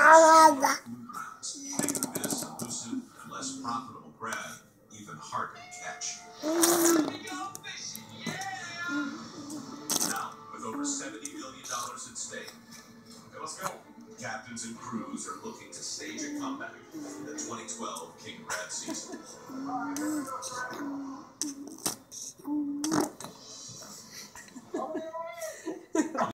Make this elusive and less profitable crab even harder to catch. Now, with over $70 million at stake, okay, let's go. Captains and crews are looking to stage a comeback in the 2012 king crab season.